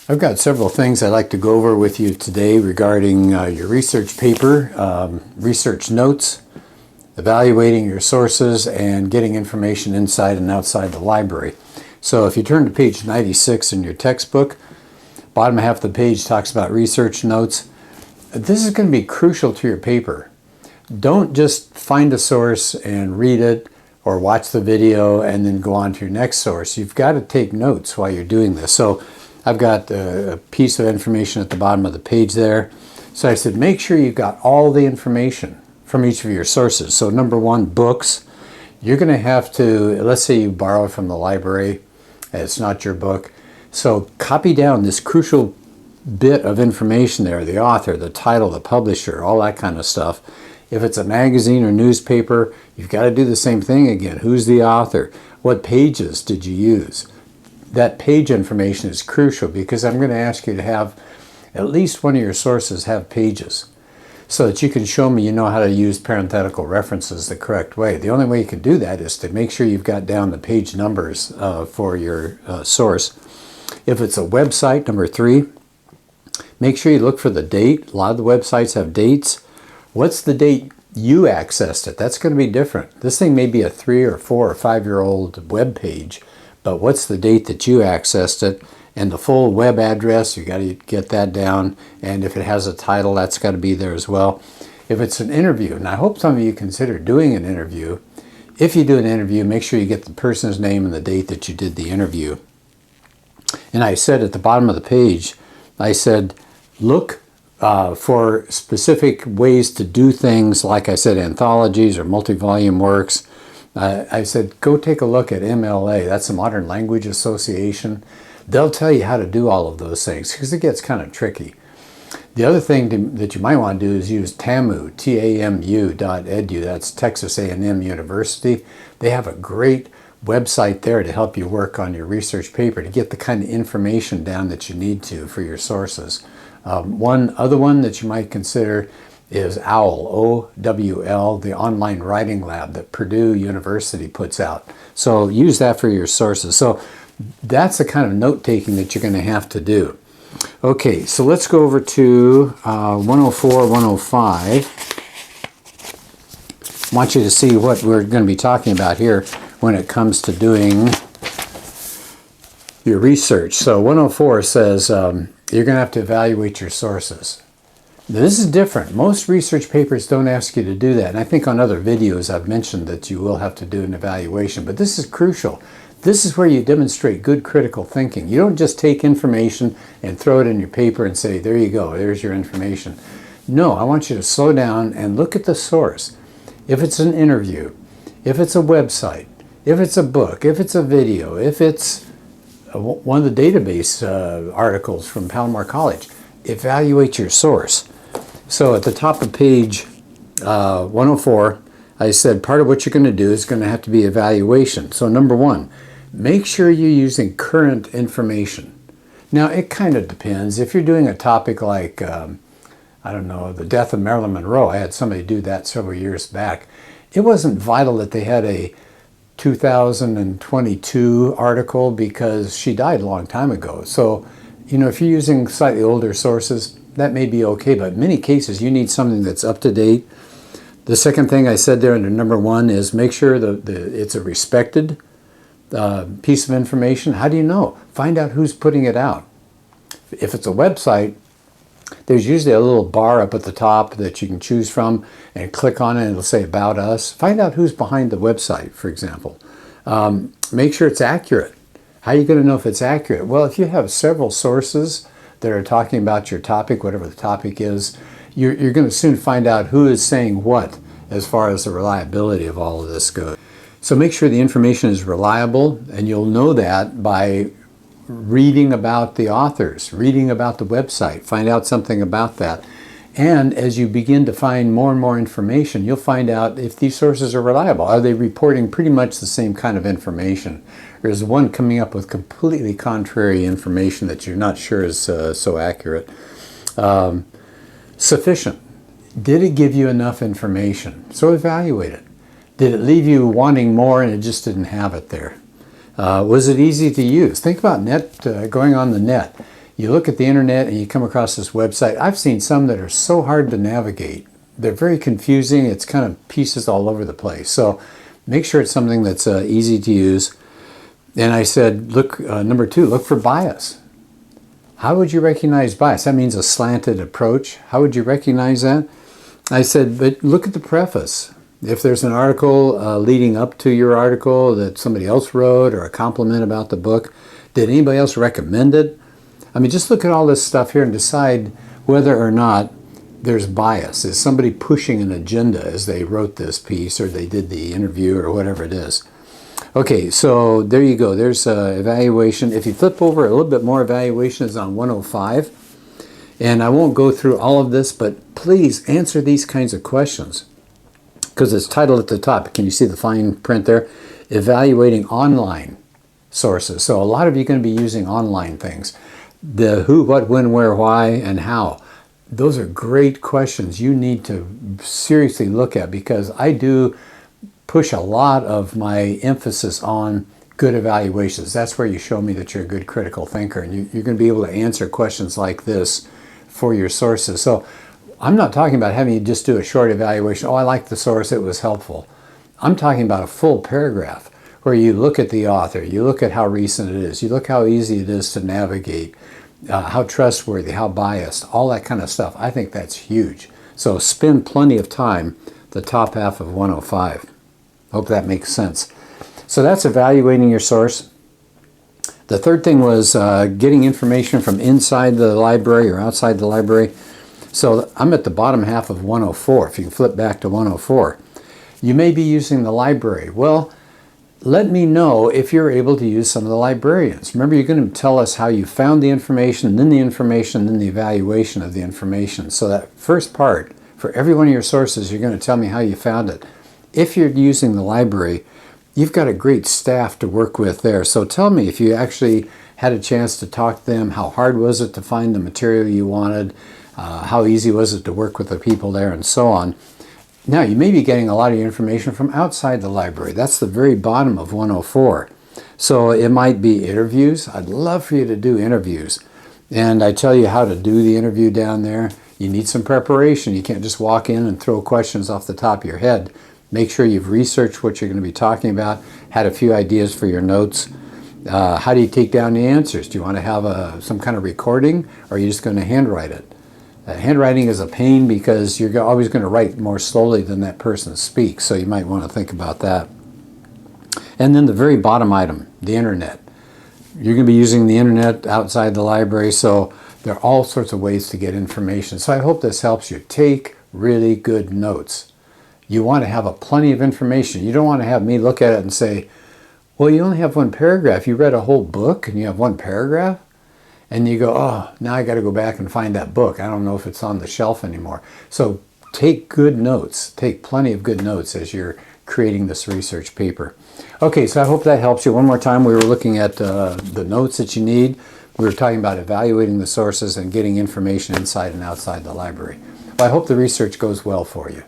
I've got several things I'd like to go over with you today regarding your research paper, research notes, evaluating your sources, and getting information inside and outside the library. So if you turn to page 96 in your textbook, bottom half of the page talks about research notes. This is going to be crucial to your paper. Don't just find a source and read it or watch the video and then go on to your next source. You've got to take notes while you're doing this. So I've got a piece of information at the bottom of the page there. So I said, make sure you've got all the information from each of your sources. So number one, books. You're going to have to, let's say you borrow from the library, it's not your book. So copy down this crucial bit of information there, the author, the title, the publisher, all that kind of stuff. If it's a magazine or newspaper, you've got to do the same thing again. Who's the author? What pages did you use? That page information is crucial because I'm going to ask you to have at least one of your sources have pages so that you can show me you know how to use parenthetical references the correct way. The only way you can do that is to make sure you've got down the page numbers for your source. If it's a website, number three, make sure you look for the date. A lot of the websites have dates. What's the date you accessed it? That's going to be different. This thing may be a 3 or 4 or 5-year-old web page, but what's the date that you accessed it? And the full web address, you got to get that down. And if it has a title, that's got to be there as well. If it's an interview, and I hope some of you consider doing an interview. If you do an interview, make sure you get the person's name and the date that you did the interview. And I said at the bottom of the page, I said, look for specific ways to do things, like I said, anthologies or multi-volume works. I said, go take a look at MLA. That's the Modern Language Association. They'll tell you how to do all of those things because it gets kind of tricky. The other thing that you might want to do is use TAMU, TAMU.edu. That's Texas A&M University. They have a great website there to help you work on your research paper to get the kind of information down that you need to for your sources. One other one that you might consider is OWL, O-W-L, the online writing lab that Purdue University puts out. So use that for your sources. So that's the kind of note-taking that you're going to have to do. Okay, so let's go over to 104, 105. I want you to see what we're going to be talking about here when it comes to doing your research. So 104 says you're going to have to evaluate your sources. This is different. Most research papers don't ask you to do that. And I think on other videos I've mentioned that you will have to do an evaluation. But this is crucial. This is where you demonstrate good critical thinking. You don't just take information and throw it in your paper and say, there you go, there's your information. No, I want you to slow down and look at the source. If it's an interview, if it's a website, if it's a book, if it's a video, if it's one of the database articles from Palomar College, evaluate your source. So at the top of page 104, I said part of what you're going to do is going to have to be evaluation. So number one, make sure you're using current information. Now it kind of depends. If you're doing a topic like, I don't know, the death of Marilyn Monroe, I had somebody do that several years back. It wasn't vital that they had a 2022 article because she died a long time ago. So, you know, if you're using slightly older sources, that may be okay, but in many cases you need something that's up to date. The second thing I said there under number one is make sure that it's a respected piece of information. How do you know? Find out who's putting it out. If it's a website, there's usually a little bar up at the top that you can choose from and click on it and it'll say About Us. Find out who's behind the website, for example. Make sure it's accurate. How are you going to know if it's accurate? Well, if you have several sources that are talking about your topic, whatever the topic is, you're going to soon find out who is saying what as far as the reliability of all of this goes. So make sure the information is reliable, and you'll know that by reading about the authors, reading about the website, find out something about that. And as you begin to find more and more information, you'll find out if these sources are reliable. Are they reporting pretty much the same kind of information? Or is one coming up with completely contrary information that you're not sure is so accurate? Sufficient. Did it give you enough information? So evaluate it. Did it leave you wanting more and it just didn't have it there? Was it easy to use? Think about going on the net. You look at the internet and you come across this website. I've seen some that are so hard to navigate. They're very confusing. It's kind of pieces all over the place. So make sure it's something that's easy to use. And I said, look, number 2, look for bias. How would you recognize bias? That means a slanted approach. How would you recognize that? I said, but look at the preface. If there's an article leading up to your article that somebody else wrote, or a compliment about the book, did anybody else recommend it? I mean, just look at all this stuff here and decide whether or not there's bias. Is somebody pushing an agenda as they wrote this piece, or they did the interview, or whatever it is? Okay, so there you go. There's evaluation. If you flip over a little bit more, evaluation is on 105. And I won't go through all of this, but please answer these kinds of questions, because it's titled at the top. Can you see the fine print there? Evaluating online sources. So a lot of you are going to be using online things. The who, what, when, where, why, and how. Those are great questions you need to seriously look at, because I do push a lot of my emphasis on good evaluations. That's where you show me that you're a good critical thinker, and you're going to be able to answer questions like this for your sources. So I'm not talking about having you just do a short evaluation. Oh, I like the source, it was helpful. I'm talking about a full paragraph where you look at the author, you look at how recent it is, you look how easy it is to navigate, how trustworthy, how biased, all that kind of stuff. I think that's huge. So spend plenty of time, the top half of 105. Hope that makes sense. So that's evaluating your source. The third thing was getting information from inside the library or outside the library. So I'm at the bottom half of 104. If you can flip back to 104. You may be using the library. Well, let me know if you're able to use some of the librarians. Remember, you're going to tell us how you found the information, then the information, then the evaluation of the information. So that first part, for every one of your sources, you're going to tell me how you found it. If you're using the library, you've got a great staff to work with there. So tell me if you actually had a chance to talk to them. How hard was it to find the material you wanted? How easy was it to work with the people there, and so on. Now, you may be getting a lot of your information from outside the library. That's the very bottom of 104. So it might be interviews. I'd love for you to do interviews. And I tell you how to do the interview down there. You need some preparation. You can't just walk in and throw questions off the top of your head. Make sure you've researched what you're going to be talking about, had a few ideas for your notes. How do you take down the answers? Do you want to have some kind of recording, or are you just going to handwrite it? Handwriting is a pain because you're always going to write more slowly than that person speaks, so you might want to think about that. And then the very bottom item, the internet. You're going to be using the internet outside the library, so there are all sorts of ways to get information. So I hope this helps you. Take really good notes. You want to have plenty of information. You don't want to have me look at it and say, well, you only have one paragraph. You read a whole book and you have one paragraph? And you go, oh, now I got to go back and find that book. I don't know if it's on the shelf anymore. So take good notes. Take plenty of good notes as you're creating this research paper. Okay, so I hope that helps you. One more time, we were looking at the notes that you need. We were talking about evaluating the sources and getting information inside and outside the library. Well, I hope the research goes well for you.